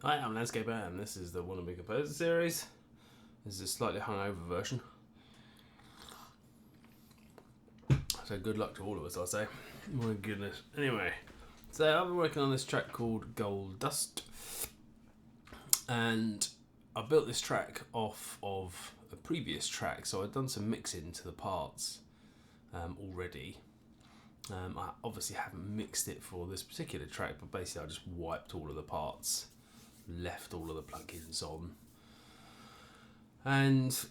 Hi, I'm Landscaper, and this is the Wannabe Composer series. This is a slightly hungover version. So good luck to all of us, I'll say. My goodness. Anyway, so I've been working on this track called Gold Dust, and I built this track off of a previous track, so I'd done some mixing to the parts already. I obviously haven't mixed it for this particular track, but basically I just wiped all of the parts, left all of the plugins on, and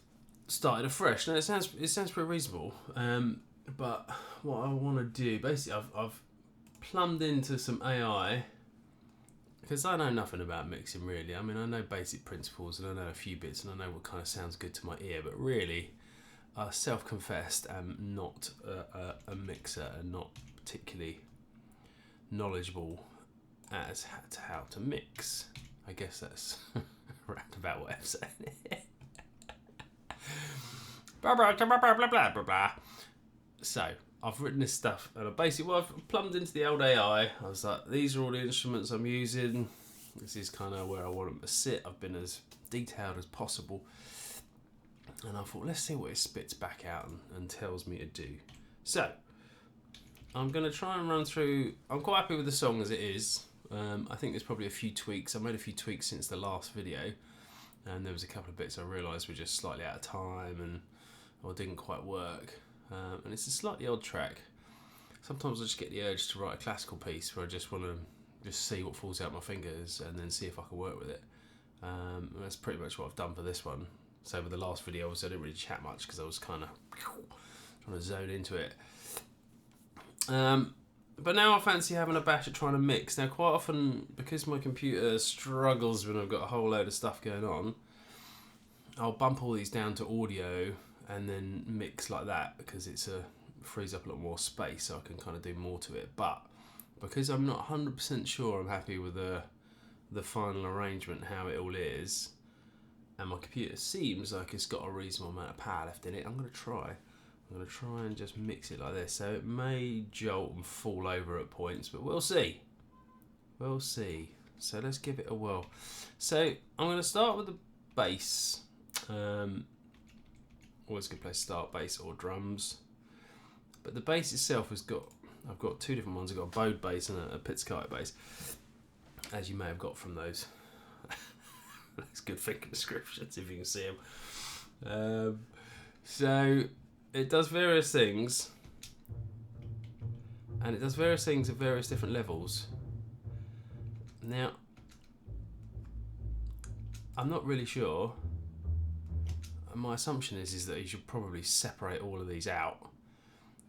started afresh. Now it sounds pretty reasonable, but what I want to do, basically I've plumbed into some AI, because I know nothing about mixing really. I mean, I know basic principles and I know a few bits and I know what kind of sounds good to my ear, but really I self-confessed am not a mixer and not particularly knowledgeable as to how to mix. I guess that's a roundabout way of saying it. Blah, blah, blah, blah, blah, blah, blah, blah. So, I've written this stuff, and basically, I've plumbed into the old AI. I was like, these are all the instruments I'm using. This is kind of where I want them to sit. I've been as detailed as possible. And I thought, let's see what it spits back out and tells me to do. So, I'm going to try and run through. I'm quite happy with the song as it is. I think there's probably a few tweaks. I made a few tweaks since the last video, and there was a couple of bits I realised were just slightly out of time or didn't quite work. And it's a slightly odd track. Sometimes I just get the urge to write a classical piece where I just want to just see what falls out my fingers and then see if I can work with it. And that's pretty much what I've done for this one. So with the last video, I didn't really chat much because I was kind of trying to zone into it. But now I fancy having a bash at trying to mix. Now quite often, because my computer struggles when I've got a whole load of stuff going on, I'll bump all these down to audio and then mix like that, because it frees up a lot more space so I can kind of do more to it. But because I'm not 100% sure I'm happy with the final arrangement, how it all is, and my computer seems like it's got a reasonable amount of power left in it, I'm going to try and just mix it like this. So it may jolt and fall over at points, but we'll see. So let's give it a whirl. So I'm going to start with the bass. Always a good place to start, bass or drums. But the bass itself I've got two different ones. I've got a bowed bass and a pizzicato bass, as you may have got from those good finger descriptions, if you can see them. So it does various things, and it does various things at various different levels. Now, I'm not really sure. My assumption is that you should probably separate all of these out.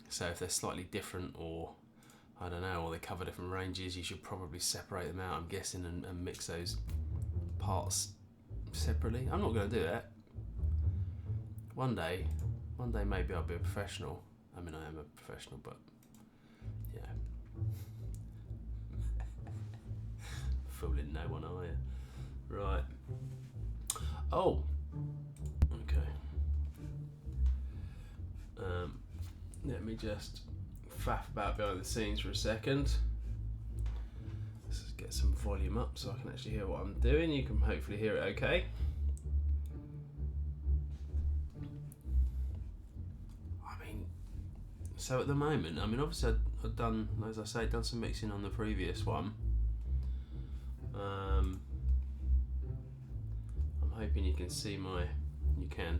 So if they're slightly different, or I don't know, or they cover different ranges, you should probably separate them out, I'm guessing, and mix those parts separately. I'm not going to do that. One day maybe I'll be a professional. I mean, I am a professional, but yeah. Fooling no one, are you? Right. Oh. Okay. Let me just faff about behind the scenes for a second. Let's just get some volume up so I can actually hear what I'm doing. You can hopefully hear it okay. So at the moment, I mean, obviously I've done, as I say, done some mixing on the previous one. I'm hoping you can see you can.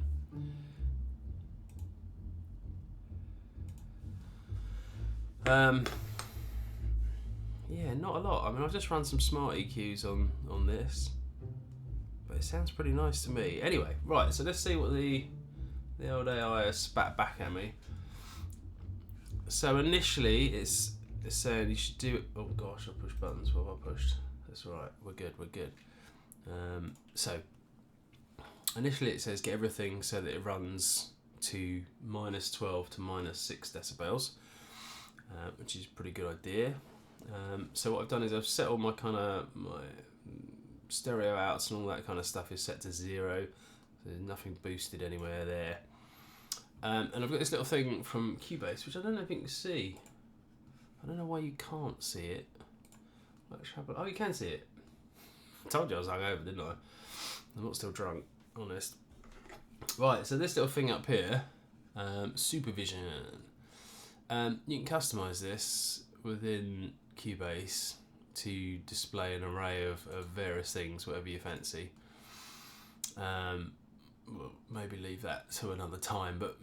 Yeah, not a lot. I mean, I've just run some smart EQs on this, but it sounds pretty nice to me. Anyway, right, so let's see what the old AI has spat back at me. So initially, it's saying you should do it. Oh gosh, I pushed buttons. What have I pushed? That's right. We're good. So initially, it says get everything so that it runs to -12 to -6 decibels, which is a pretty good idea. So what I've done is I've set all my stereo outs and all that kind of stuff is set to 0. So there's nothing boosted anywhere there. And I've got this little thing from Cubase, which I don't know if you can see. I don't know why you can't see it. Oh, you can see it. I told you I was hungover, didn't I? I'm not still drunk, honest. Right, so this little thing up here, supervision. You can customize this within Cubase to display an array of various things, whatever you fancy. Well, maybe leave that to another time, but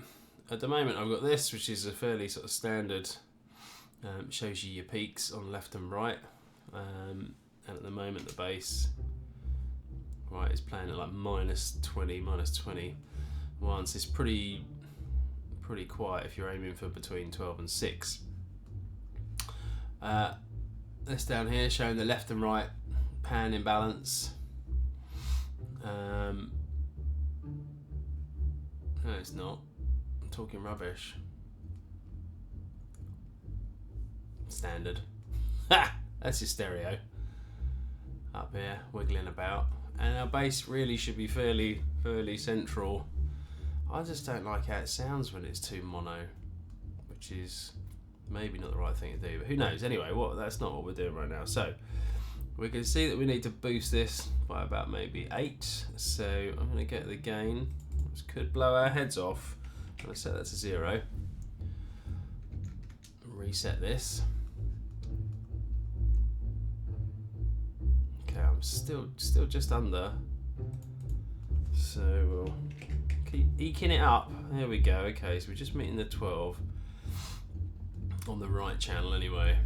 at the moment I've got this, which is a fairly sort of standard, shows you your peaks on left and right, and at the moment the bass is playing at like -20, -21, so it's pretty quiet if you're aiming for between 12 and 6. This down here showing the left and right pan imbalance. No, it's not. I'm talking rubbish. Standard. Ha! That's your stereo. Up here, wiggling about. And our bass really should be fairly central. I just don't like how it sounds when it's too mono, which is maybe not the right thing to do, but who knows. Anyway, that's not what we're doing right now. So we can see that we need to boost this by about maybe 8. So I'm going to get the gain. This could blow our heads off. I'm going to set that to 0. Reset this. Okay, I'm still just under. So we'll keep eking it up. There we go. Okay, so we're just meeting the 12 on the right channel anyway.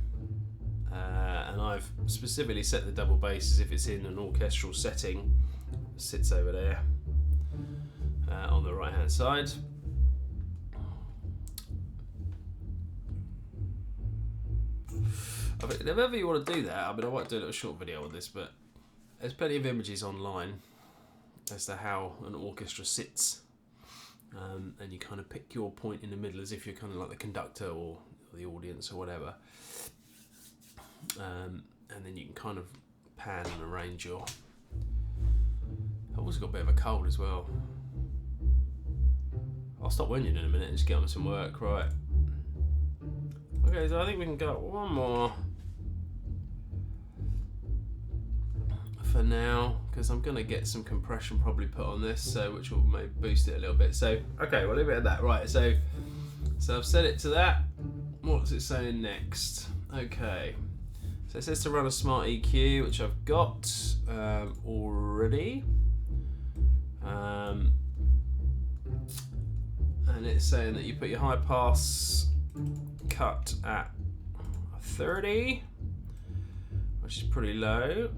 And I've specifically set the double bass as if it's in an orchestral setting. It sits over there on the right hand side. I mean, if ever you want to do that, I mean, I won't do a little short video on this, but there's plenty of images online as to how an orchestra sits, and you kind of pick your point in the middle as if you're kind of like the conductor or the audience or whatever, and then you can kind of pan and arrange your... I've also got a bit of a cold as well. I'll stop whinging in a minute and just get on some work. Right. Okay, so I think we can go one more for now, because I'm going to get some compression probably put on this, so which will maybe boost it a little bit. So, okay, we'll leave it at that. Right, so I've set it to that. What's it saying next? Okay, so it says to run a smart EQ, which I've got already. And it's saying that you put your high pass cut at 30, which is pretty low,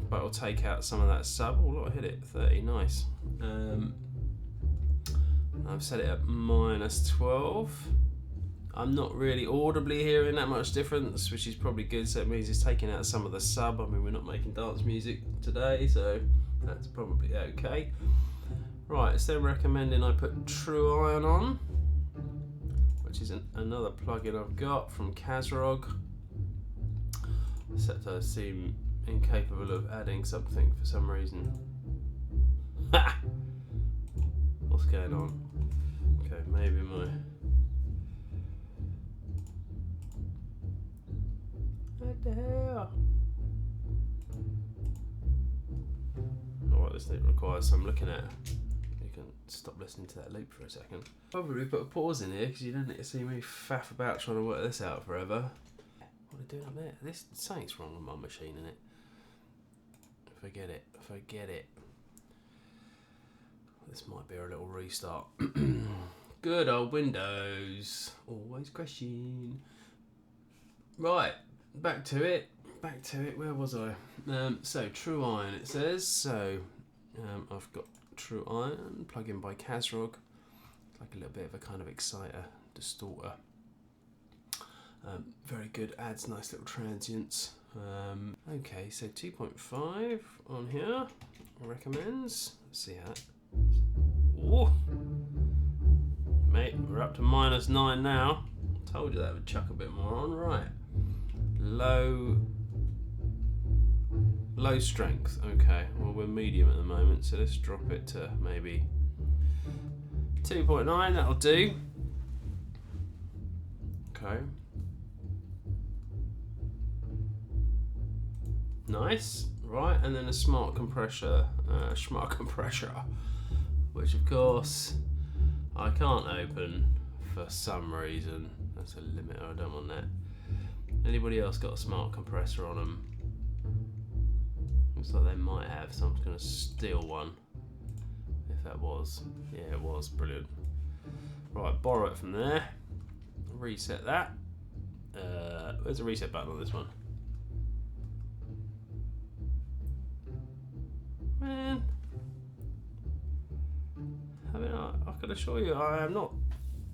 but it'll take out some of that sub. Oh look, I hit it, 30, nice. I've set it at -12. I'm not really audibly hearing that much difference, which is probably good, so it means it's taking out some of the sub. I mean, we're not making dance music today, so that's probably okay. Right, it's then recommending I put True Ion on, which is another plugin I've got from Kazrog, except I seem incapable of adding something for some reason. Ha! What's going on? Okay, maybe my... What the hell? Alright, this thing requires some looking at. You can stop listening to that loop for a second. Probably put a pause in here because you don't need to see me faff about trying to work this out forever. What are they doing up there? Something's wrong with my machine, innit? Forget it. This might be a little restart. Good old Windows. Always crashing. Right, back to it. Where was I? So True Ion it says. So I've got True Ion, plugin by Kazrog. It's like a little bit of a kind of exciter, distorter. Very good, adds nice little transients. Okay, so 2.5 on here, recommends. Let's see how that... Ooh. Mate, we're up to -9 now. Told you that would chuck a bit more on. Right. Low strength. Okay, well we're medium at the moment, so let's drop it to maybe 2.9, that'll do. Okay. Nice. Right, and then a smart compressor, which of course I can't open for some reason. That's a limiter, I don't want that. Anybody else got a smart compressor on them? Looks like they might have, so I'm just going to steal one. If that was. Yeah, it was. Brilliant. Right, borrow it from there. Reset that. Where's the reset button on this one? Man. I mean, I can assure you I am not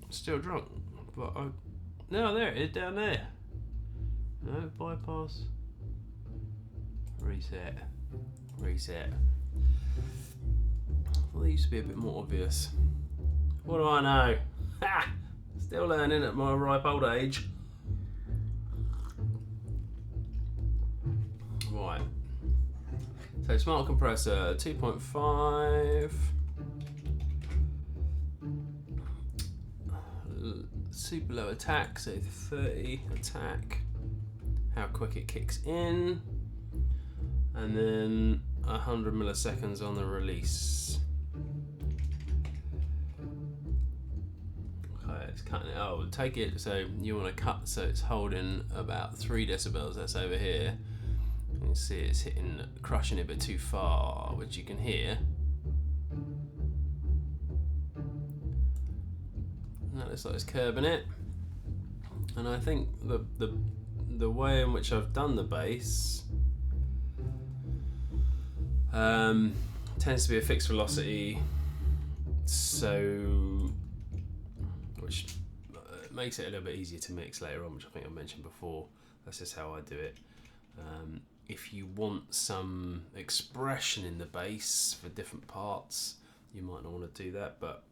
still drunk. But no, there it is, down there. No, bypass. Reset. Reset. Well, they used to be a bit more obvious. What do I know? Ha! Still learning at my ripe old age. Right. So smart compressor 2.5. Super low attack, so 30 attack. How quick it kicks in. And then 100 milliseconds on the release. Okay, it's cutting it. Oh, take it. So you want to cut so it's holding about 3 decibels. That's over here. You can see it's crushing it a bit too far, which you can hear. That looks like it's curbing it. And I think the way in which I've done the bass tends to be a fixed velocity, so which makes it a little bit easier to mix later on, which I think I mentioned before. That's just how I do it. If you want some expression in the bass for different parts, you might not want to do that, but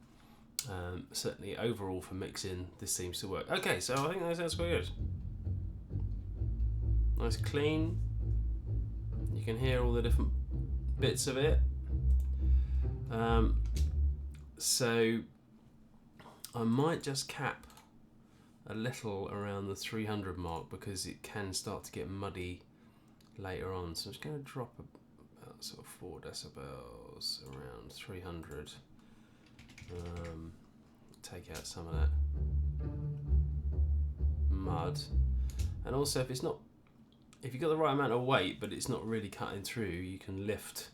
certainly overall for mixing, this seems to work. Okay, so I think that sounds quite good. Nice clean. You can hear all the different bits of it. So I might just cap a little around the 300 mark because it can start to get muddy later on. So I'm just going to drop about sort of 4 decibels around 300. Take out some of that mud, and also if you've got the right amount of weight but it's not really cutting through, you can lift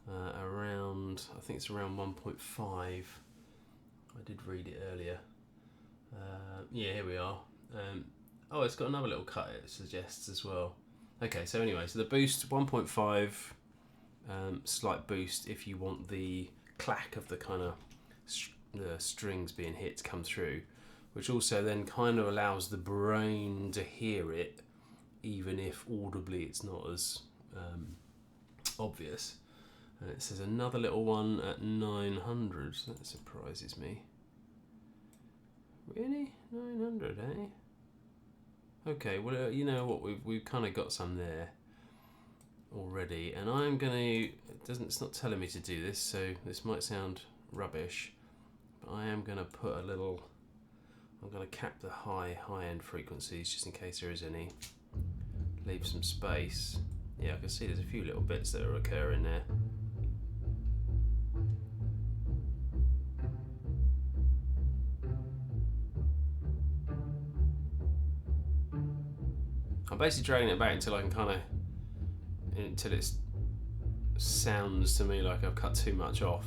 around, I think it's around 1.5. I did read it earlier. Yeah, here we are. Oh, it's got another little cut it suggests as well. Okay, so anyway, so the boost 1.5, slight boost if you want the clack of the kind of the strings being hit to come through, which also then kind of allows the brain to hear it, even if audibly it's not as obvious. And it says another little one at 900. That surprises me. Really? 900, eh? Okay, well, you know what? We've kind of got some there already, and I'm gonna. It's not telling me to do this, so this might sound rubbish, but I am gonna put a little. I'm gonna cap the high end frequencies just in case there is any. Leave some space. Yeah, I can see there's a few little bits that are occurring there. I'm basically dragging it back until I can until it sounds to me like I've cut too much off.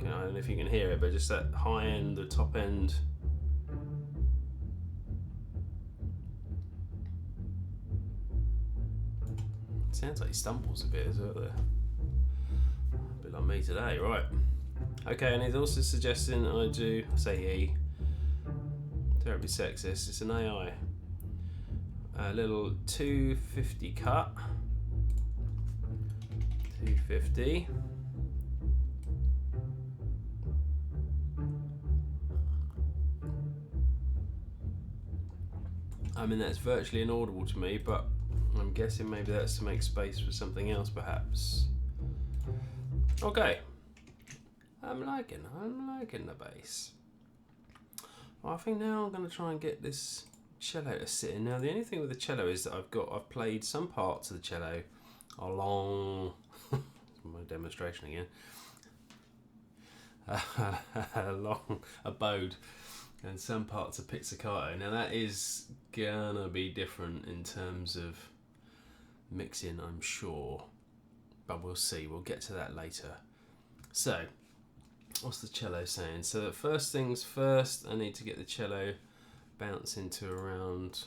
Okay, I don't know if you can hear it, but just that high end, the top end. Sounds like he stumbles a bit as well there. A bit like me today, right? Okay, and he's also suggesting I do, say he, terribly sexist, it's an AI. A little 250 cut. 250. I mean, that's virtually inaudible to me, but I'm guessing maybe that's to make space for something else, perhaps. Okay. I'm liking the bass. Well, I think now I'm going to try and get this cello to sit in. Now the only thing with the cello is that I've played some parts of the cello along my demonstration again. A long bowed, and some parts of pizzicato. Now that is gonna be different in terms of mixing, I'm sure, but we'll see. We'll get to that later. So, what's the cello saying? So, first things first, I need to get the cello bouncing to around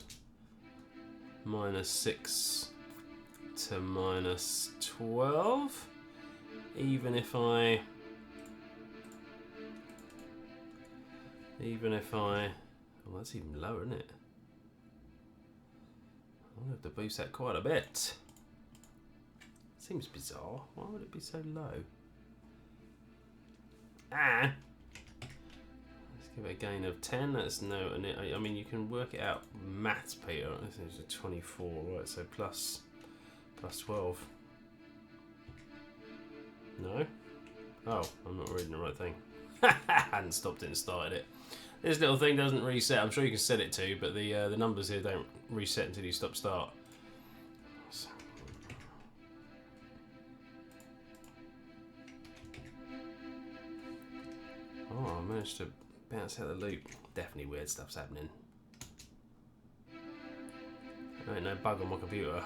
-6 to -12, even if I well, that's even lower, isn't it? I'm going to have to boost that quite a bit. Seems bizarre. Why would it be so low? Let's give it a gain of 10. That's no, and I mean, you can work it out maths, Peter. This is a 24, right? So plus 12. No? Oh, I'm not reading the right thing. I hadn't stopped it and started it. This little thing doesn't reset. I'm sure you can set it to, but the numbers here don't reset until you start. Oh, I managed to bounce out the loop. Definitely weird stuff's happening. There ain't no bug on my computer.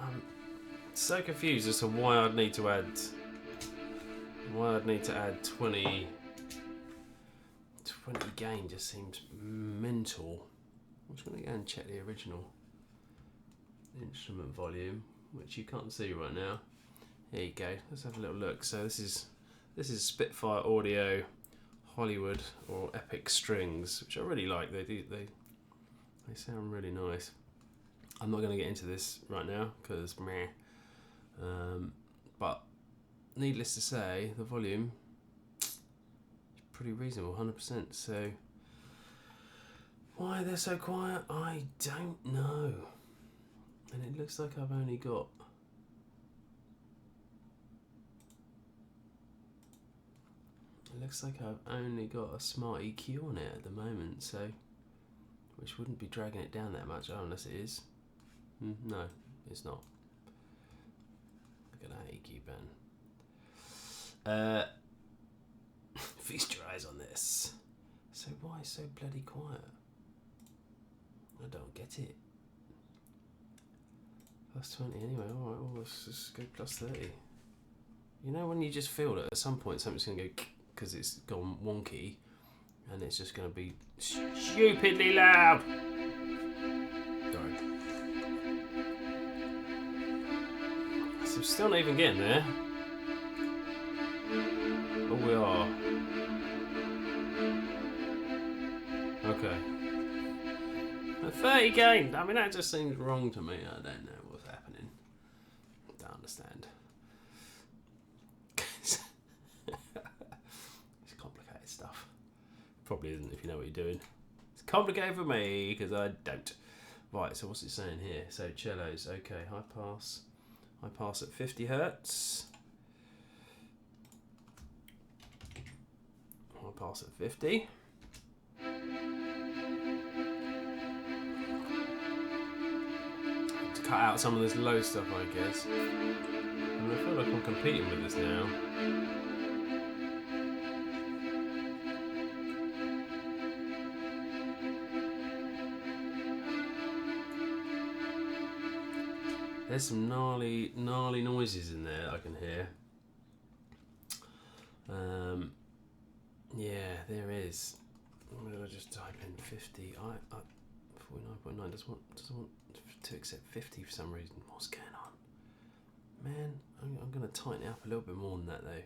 I'm so confused as to why I'd need to add 20 gain. Just seems mental. I'm just going to go and check the original instrument volume, which you can't see right now. There you go. Let's have a little look. So this is Spitfire Audio Hollywood or Epic Strings, which I really like. They sound really nice. I'm not going to get into this right now because meh. But needless to say, the volume is pretty reasonable, 100%. So why they're so quiet, I don't know. And it looks like I've only got a smart EQ on it at the moment, so which wouldn't be dragging it down that much, unless it is. No, it's not. Look at that EQ band. Feast your eyes on this. So why so bloody quiet? I don't get it. Plus 20 anyway. Alright, well, let's just go plus 30. You know when you just feel that at some point something's going to go because it's gone wonky and it's just going to be stupidly loud. Sorry. So we're still not even getting there. Oh, we are. Okay. A 30 gain. I mean, that just seems wrong to me. I don't know what's happening. Don't understand. It's complicated stuff. Probably isn't if you know what you're doing. It's complicated for me because I don't. Right, so what's it saying here? So cellos, okay, high pass at 50 hertz. High pass at 50. To cut out some of this low stuff, I guess. And I feel like I'm competing with this now. There's some gnarly noises in there I can hear. Yeah, there is. I'm gonna just type in 50. 49.9 doesn't want to accept 50 for some reason. What's going on? Man, I'm gonna tighten it up a little bit more than that though.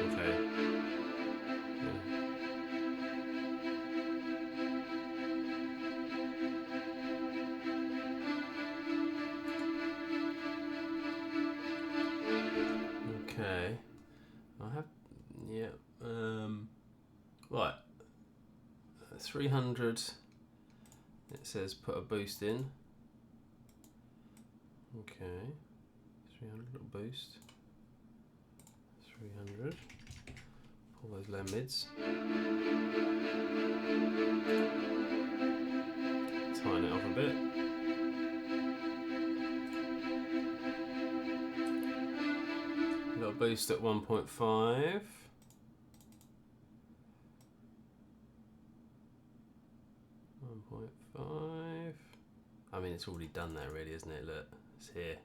Okay. Okay. I have, yeah, right, 300, it says put a boost in, okay, 300, little boost. 300. Pull those low mids. Tighten it off a bit. Little boost at 1.5. 1.5. I mean, it's already done that, really, isn't it? Look, it's here.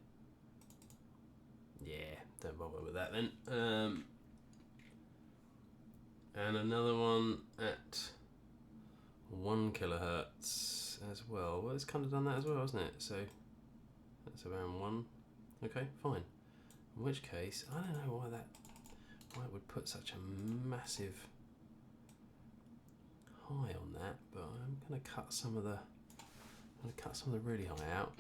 Yeah, don't bother with that then. And another one at 1 kilohertz as well. Well, it's kind of done that as well, hasn't it? So that's around 1. Okay, fine. In which case, I don't know why it would put such a massive high on that, but I'm going to cut some of the really high out.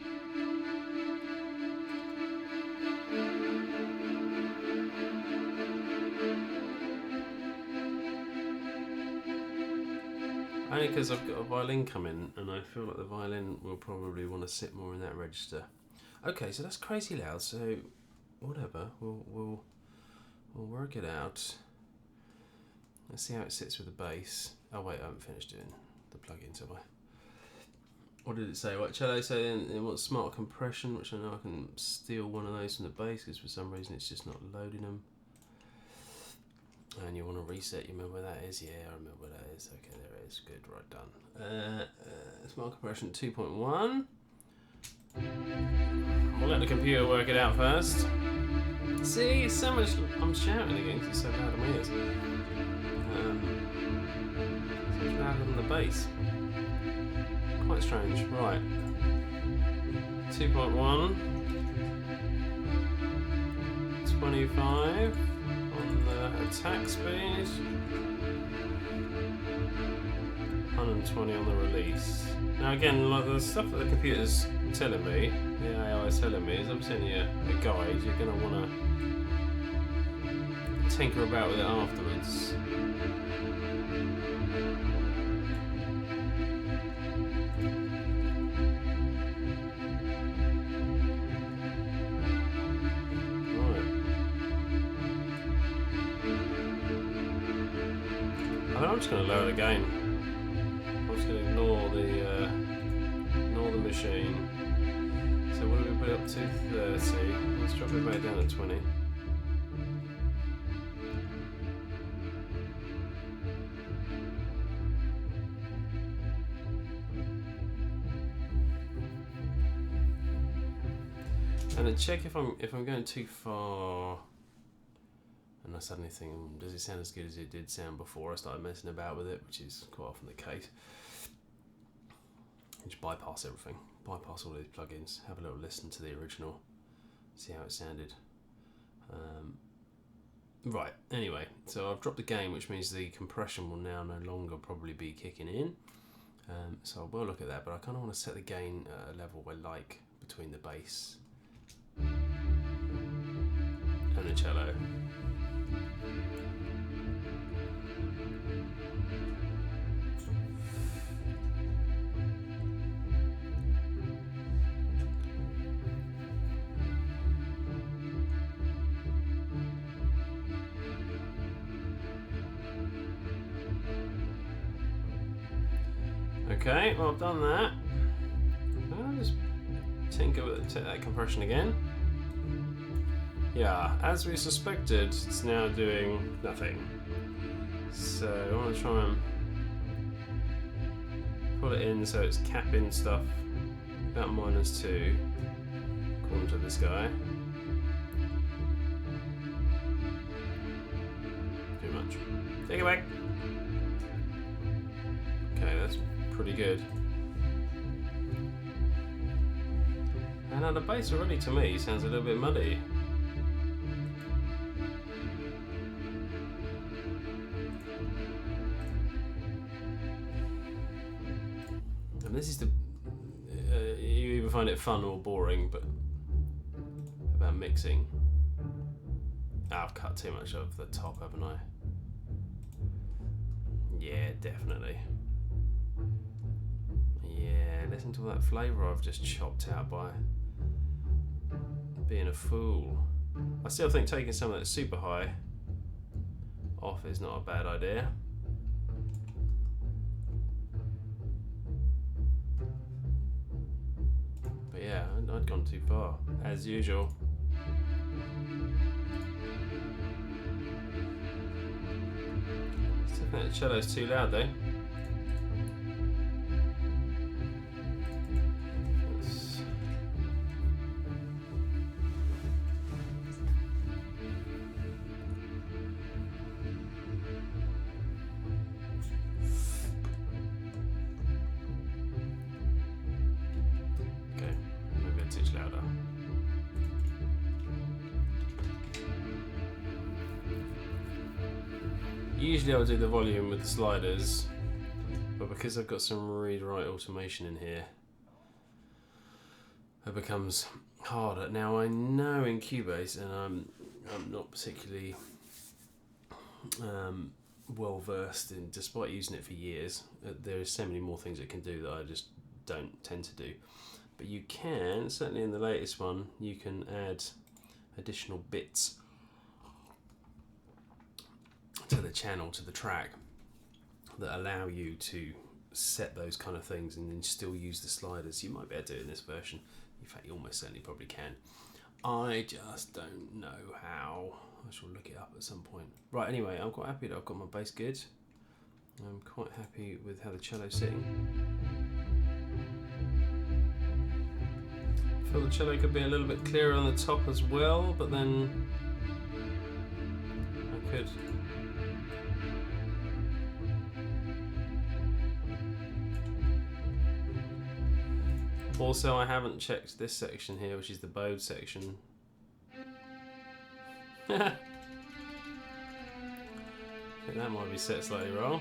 Only because I've got a violin coming, and I feel like the violin will probably want to sit more in that register. Okay, so that's crazy loud. So whatever, we'll work it out. Let's see how it sits with the bass. Oh wait, I haven't finished doing the plugins, have I? What did it say? What cello saying it wants smart compression, which I know I can steal one of those from the bass because for some reason it's just not loading them. And you want to reset, you remember where that is? Yeah, I remember where that is. Okay, there it is. Good, right, done. Smart compression 2.1. We'll let the computer work it out first. See, it's so much. I'm shouting again because it's so loud in my ears. So much louder than the bass. Quite strange. Right. 2.1. 25 on the attack speed. 120 on the release. Now again, like the stuff that the computer's telling me, the AI is telling me, is I'm sending you a guide, you're going to want to tinker about with it afterwards. I'm just going to lower the gain. I'm just going to ignore the machine. So what do we put it up to? 30. Let's drop it back down to 20. And then check if I'm going too far. And I suddenly think, does it sound as good as it did sound before I started messing about with it, which is quite often the case. You just bypass everything, bypass all these plugins, have a little listen to the original, see how it sounded. Right, anyway, so I've dropped the gain, which means the compression will now no longer probably be kicking in. So I will look at that, but I kind of want to set the gain at a level where like between the bass and the cello. Okay, well I've done that. I'll just tinker with that compression again. Yeah, as we suspected, it's now doing nothing. So I want to try and pull it in so it's capping stuff about -2, according to this guy. Too much. Take it back. Okay, that's pretty good. And now the bass already, to me, sounds a little bit muddy. And this is the... you either find it fun or boring, but about mixing. I've cut too much of the top, haven't I? Yeah, definitely. Yeah, listen to all that flavour I've just chopped out by being a fool. I still think taking some of that super high off is not a bad idea. But yeah, I'd gone too far, as usual. Still think the cello's too loud though. Louder. Usually I would do the volume with the sliders, but because I've got some read-write automation in here, it becomes harder. Now I know in Cubase, and I'm not particularly well versed in, despite using it for years, there is so many more things it can do that I just don't tend to do. But you can, certainly in the latest one, you can add additional bits to the channel, to the track, that allow you to set those kind of things and then still use the sliders. You might be able to do it in this version. In fact, you almost certainly probably can. I just don't know how. I shall look it up at some point. Right, anyway, I'm quite happy that I've got my bass good. I'm quite happy with how the cello's sitting. I feel the cello could be a little bit clearer on the top as well, but then I could. Also, I haven't checked this section here, which is the bowed section. I think that might be set slightly wrong.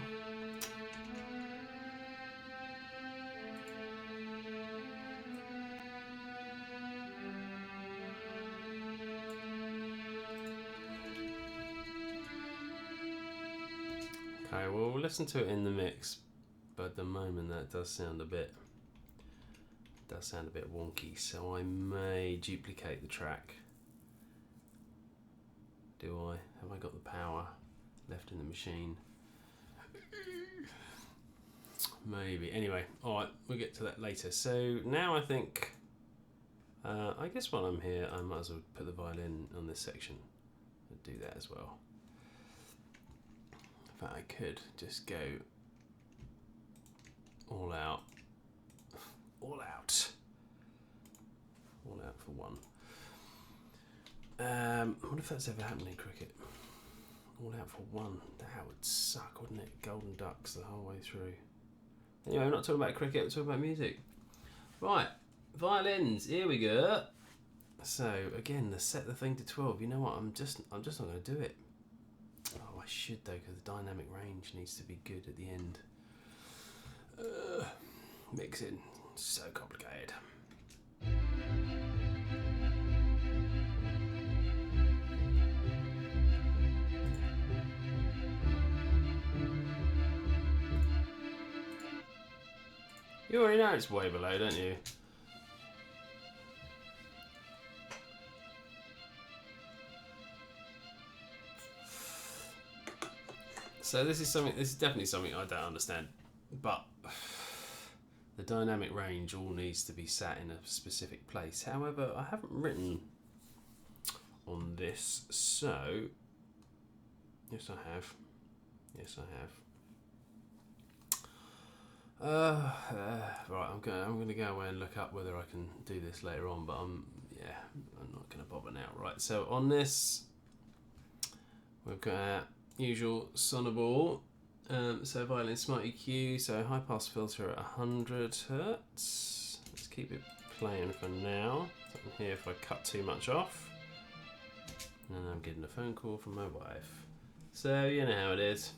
Okay, well, we'll listen to it in the mix, but at the moment that does sound a bit wonky, so I may duplicate the track. Do I? Have I got the power left in the machine? Maybe. Anyway, alright, we'll get to that later. So now I think, I guess while I'm here, I might as well put the violin on this section and do that as well. In fact, I could just go all out. All out. All out for one. I wonder if that's ever happened in cricket. All out for one. That would suck, wouldn't it? Golden ducks the whole way through. Anyway, we're not talking about cricket, we're talking about music. Right, violins, here we go. So again, set the thing to 12. You know what, I'm just not going to do it. Oh, I should though, because the dynamic range needs to be good at the end. Mixing, so complicated. You already know it's way below, don't you? So this is definitely something I don't understand, but the dynamic range all needs to be sat in a specific place. However, I haven't written on this, so yes I have. Yes I have. Right, I'm going to go away and look up whether I can do this later on, but I'm not going to bother now. Right, so on this, we've got our usual Sonoball, so violin smart EQ, so high pass filter at 100 hertz. Let's keep it playing for now. So I can hear if I cut too much off. And I'm getting a phone call from my wife. So you know how it is.